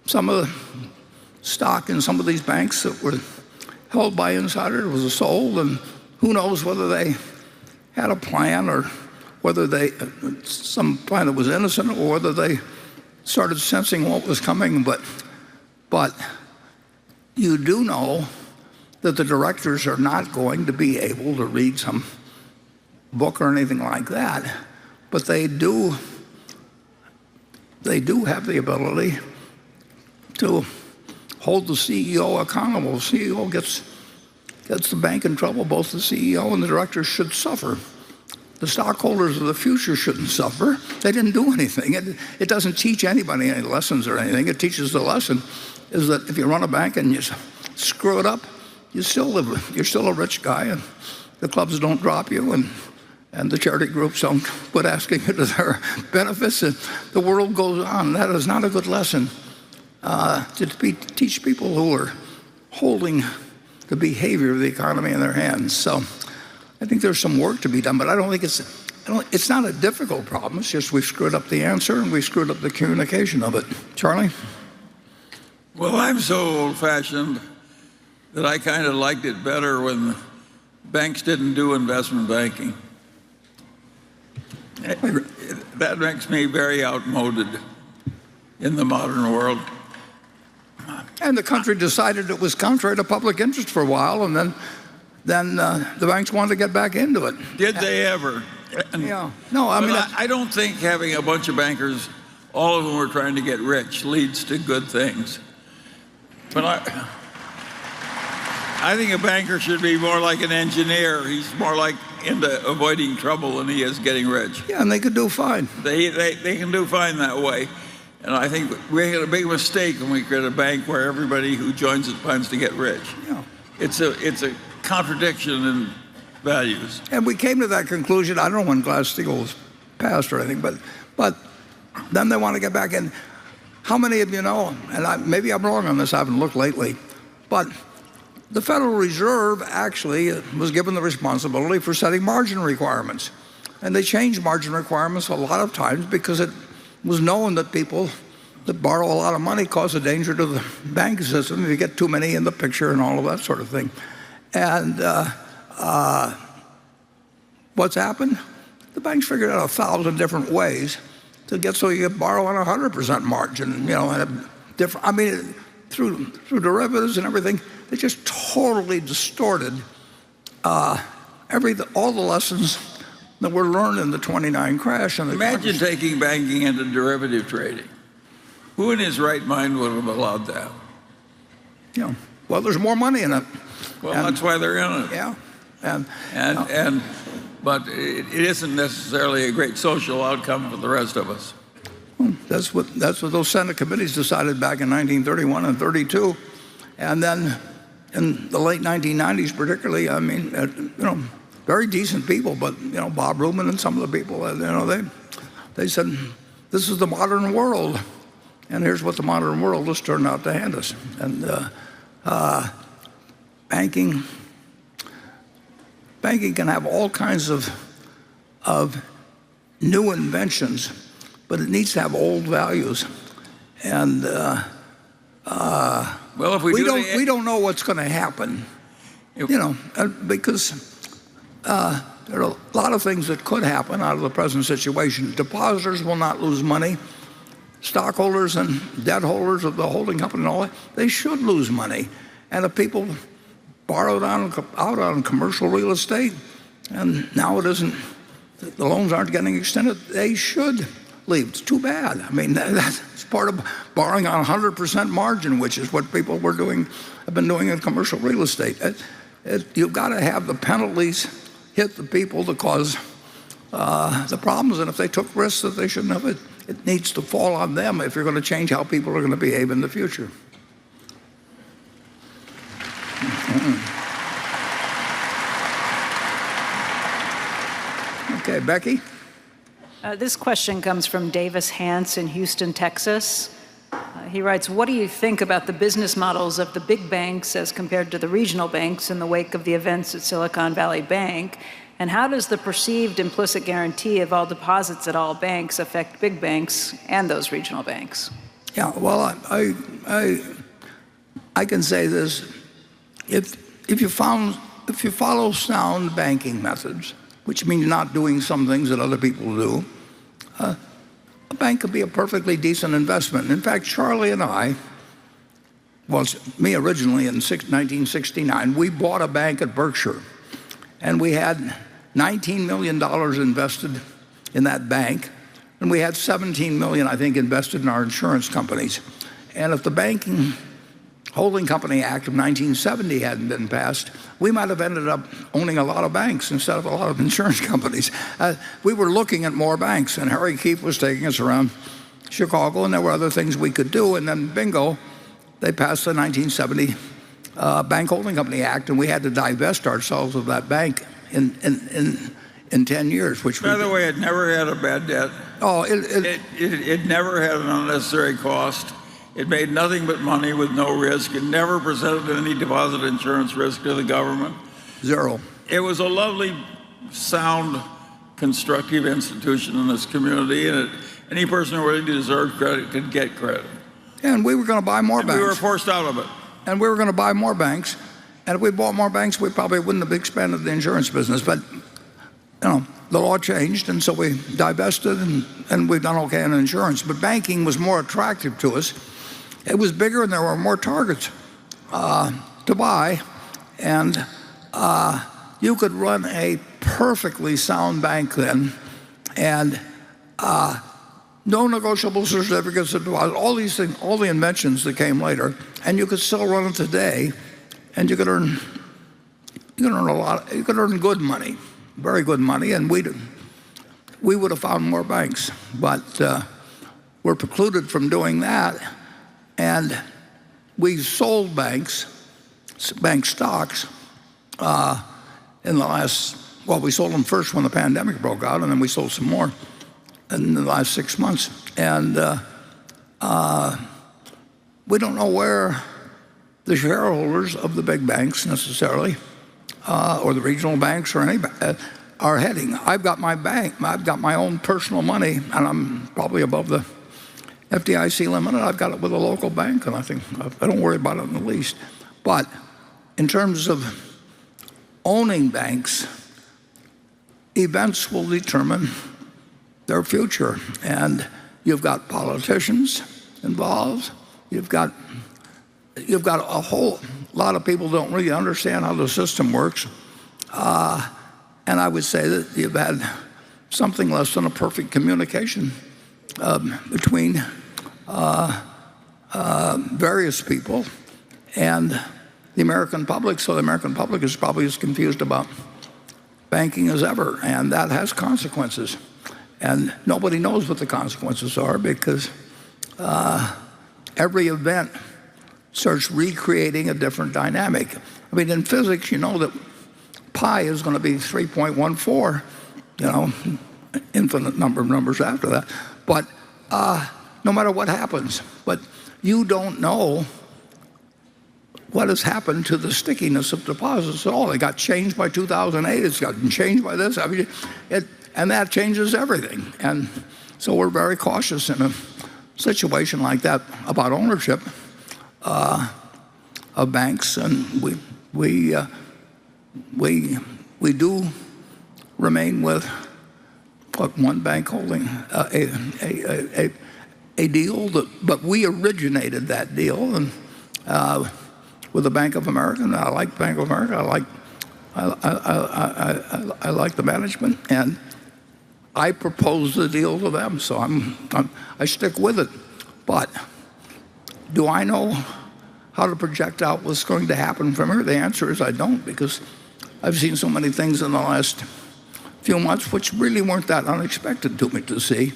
some of the stock in some of these banks that were held by insiders was sold, and who knows whether they had a plan or whether some plan that was innocent or whether they started sensing what was coming. But you do know that the directors are not going to be able to read some book or anything like that, but they do have the ability to hold the CEO accountable. The CEO gets the bank in trouble. Both the CEO and the directors should suffer. The stockholders of the future shouldn't suffer. They didn't do anything. It doesn't teach anybody any lessons or anything. It teaches the lesson is that if you run a bank and you screw it up, you're still a rich guy, and the clubs don't drop you, and the charity groups don't quit asking you to their benefits, and the world goes on. That is not a good lesson to teach people who are holding the behavior of the economy in their hands. So I think there's some work to be done, but I don't think it's not a difficult problem. It's just we've screwed up the answer and we've screwed up the communication of it. Charlie? Well, I'm so old-fashioned that I kind of liked it better when banks didn't do investment banking. That makes me very outmoded in the modern world. And the country decided it was contrary to public interest for a while, and then the banks wanted to get back into it. Did they ever? Yeah. No, I mean, I don't think having a bunch of bankers, all of whom are trying to get rich, leads to good things. But I think a banker should be more like an engineer. He's more like into avoiding trouble than he is getting rich. Yeah, and they could do fine. They can do fine that way. And I think we had a big mistake when we created a bank where everybody who joins it plans to get rich. Yeah. It's a contradiction in values. And we came to that conclusion, I don't know when Glass-Steagall was passed or anything, but then they want to get back in. How many of you know, and maybe I'm wrong on this, I haven't looked lately, but the Federal Reserve actually was given the responsibility for setting margin requirements. And they changed margin requirements a lot of times because it was known that people that borrow a lot of money cause a danger to the banking system if you get too many in the picture and all of that sort of thing. And what's happened? The banks figured out 1,000 different ways to get so you could borrow on a 100% margin, and through derivatives and everything. They just totally distorted all the lessons that were learned in the '29 crash. Imagine taking banking into derivative trading. Who in his right mind would have allowed that? Yeah. Well, there's more money in it. Well, that's why they're in it. Yeah. But it isn't necessarily a great social outcome for the rest of us. Well, that's what those Senate committees decided back in 1931 and 32, and then in the late 1990s, particularly. I mean, very decent people, but Bob Rubin and some of the people, they said, this is the modern world, and here's what the modern world has turned out to hand us. And banking can have all kinds of new inventions, but it needs to have old values. And well, if we don't know what's going to happen, because there are a lot of things that could happen out of the present situation. Depositors will not lose money. Stockholders and debt holders of the holding company and all that, they should lose money. And if people borrowed out on commercial real estate, and now it isn't, the loans aren't getting extended, they should leave. It's too bad. I mean, that's part of borrowing on 100% margin, which is what people have been doing in commercial real estate. You've got to have the penalties hit the people that cause the problems, and if they took risks that they shouldn't have, it needs to fall on them if you're going to change how people are going to behave in the future. Okay, Becky? This question comes from Davis Hance in Houston, Texas. He writes, what do you think about the business models of the big banks as compared to the regional banks in the wake of the events at Silicon Valley Bank? And how does the perceived implicit guarantee of all deposits at all banks affect big banks and those regional banks? Yeah, well, I can say this: if you follow sound banking methods, which means not doing some things that other people do, a bank could be a perfectly decent investment. In fact, Charlie and I, well, it's me originally in 1969, we bought a bank at Berkshire, and we had $19 million invested in that bank, and we had $17 million, I think, invested in our insurance companies. And if the Banking Holding Company Act of 1970 hadn't been passed, we might have ended up owning a lot of banks instead of a lot of insurance companies. We were looking at more banks, and Harry Keefe was taking us around Chicago, and there were other things we could do, and then bingo, they passed the 1970 Bank Holding Company Act, and we had to divest ourselves of that bank in 10 years. Which By the way, it never had a bad debt. Oh, It never had an unnecessary cost. It made nothing but money with no risk. It never presented any deposit insurance risk to the government. zero. It was a lovely, sound, constructive institution in this community, and any person who really deserved credit could get credit. And we were going to buy more And banks. we were forced out of it. And we were going to buy more banks. And if we bought more banks, we probably wouldn't have expanded the insurance business. But, the law changed, and so we divested, and we've done okay in insurance. But banking was more attractive to us. It was bigger, and there were more targets to buy. And you could run a perfectly sound bank then, and no negotiable certificates of deposit, all these things, all the inventions that came later, and you could still run it today, and you could earn a lot. You could earn good money, very good money, and we would have found more banks, but we're precluded from doing that, and we sold bank stocks in the last. Well, we sold them first when the pandemic broke out, and then we sold some more in the last 6 months. And we don't know where the shareholders of the big banks necessarily, or the regional banks or any are heading. I've got my bank. I've got my own personal money, and I'm probably above the FDIC limit. And I've got it with a local bank, and I think I don't worry about it in the least. But in terms of owning banks, events will determine their future, and you've got politicians involved. You've got a whole lot of people don't really understand how the system works, and I would say that you've had something less than a perfect communication between various people and the American public. So the American public is probably as confused about banking as ever, and that has consequences. And nobody knows what the consequences are because every event starts recreating a different dynamic. I mean, in physics, you know that pi is going to be 3.14, infinite number of numbers after that. But no matter what happens, but you don't know what has happened to the stickiness of deposits at all. It got changed by 2008. It's gotten changed by this. I mean, and that changes everything. And so we're very cautious in a situation like that about ownership of banks, and we do remain with one bank holding a deal, but we originated that deal, and with the Bank of America. And I like Bank of America. I like the management, and I proposed the deal to them, so I stick with it. But do I know how to project out what's going to happen from here? The answer is I don't, because I've seen so many things in the last few months which really weren't that unexpected to me to see,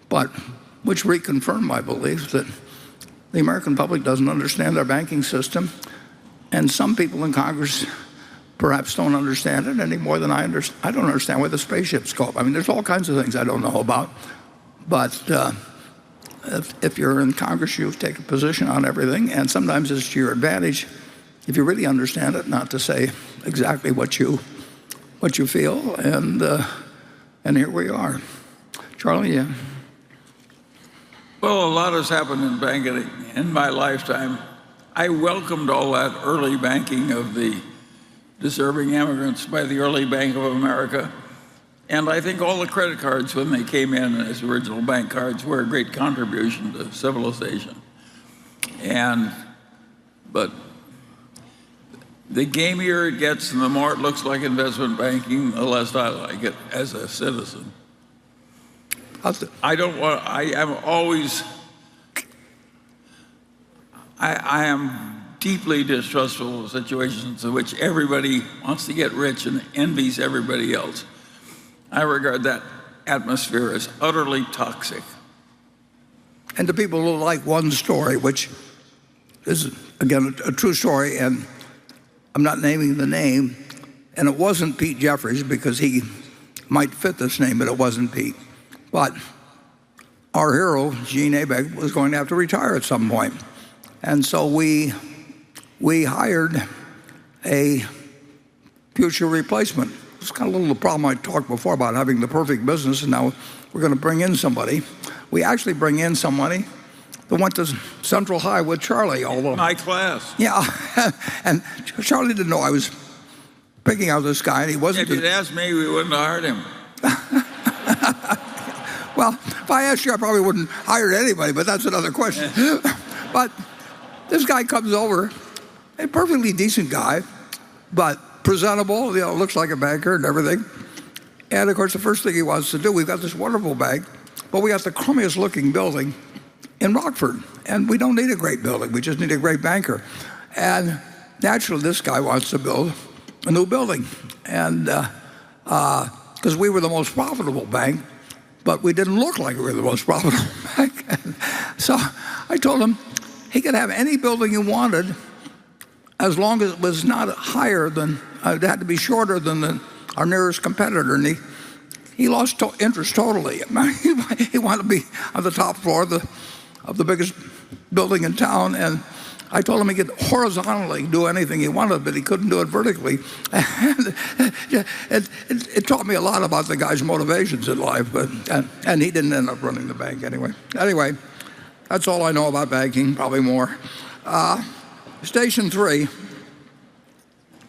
but which reconfirmed my belief that the American public doesn't understand our banking system, and some people in Congress perhaps don't understand it any more than I understand. I don't understand where the spaceships go. I mean, there's all kinds of things I don't know about, but if you're in Congress, you take a position on everything, and sometimes it's to your advantage, if you really understand it, not to say exactly what you feel, and here we are. Charlie, yeah. Well, a lot has happened in banking in my lifetime. I welcomed all that early banking of the deserving immigrants by the early Bank of America. And I think all the credit cards, when they came in as original bank cards, were a great contribution to civilization. But the gamier it gets and the more it looks like investment banking, the less I like it as a citizen. I am deeply distrustful of situations in which everybody wants to get rich and envies everybody else. I regard that atmosphere as utterly toxic. And to people who like one story, which is, again, a true story, and I'm not naming the name, and it wasn't Pete Jeffries because he might fit this name, but it wasn't Pete. But our hero, Gene Abegg, was going to have to retire at some point. And so we hired a future replacement. It's kind of a little problem I talked before about having the perfect business, and now we're going to bring in somebody. We actually bring in somebody that went to Central High with Charlie. Although my class. Yeah, and Charlie didn't know I was picking out this guy, and he wasn't. If you'd asked me, we wouldn't have hired him. Well, if I asked you, I probably wouldn't hire anybody, but that's another question. But this guy comes over, a perfectly decent guy, but presentable, looks like a banker and everything. And of course, the first thing he wants to do, we've got this wonderful bank, but we got the crummiest looking building in Rockford. And we don't need a great building, we just need a great banker. And naturally, this guy wants to build a new building. And because we were the most profitable bank, but we didn't look like we were the most profitable bank. And so I told him he could have any building he wanted as long as it was not higher than, it had to be shorter than our nearest competitor. And he lost interest totally. He wanted to be on the top floor of the biggest building in town. And I told him he could horizontally do anything he wanted, but he couldn't do it vertically. And it taught me a lot about the guy's motivations in life. And he didn't end up running the bank anyway. Anyway, that's all I know about banking, probably more. Station 3,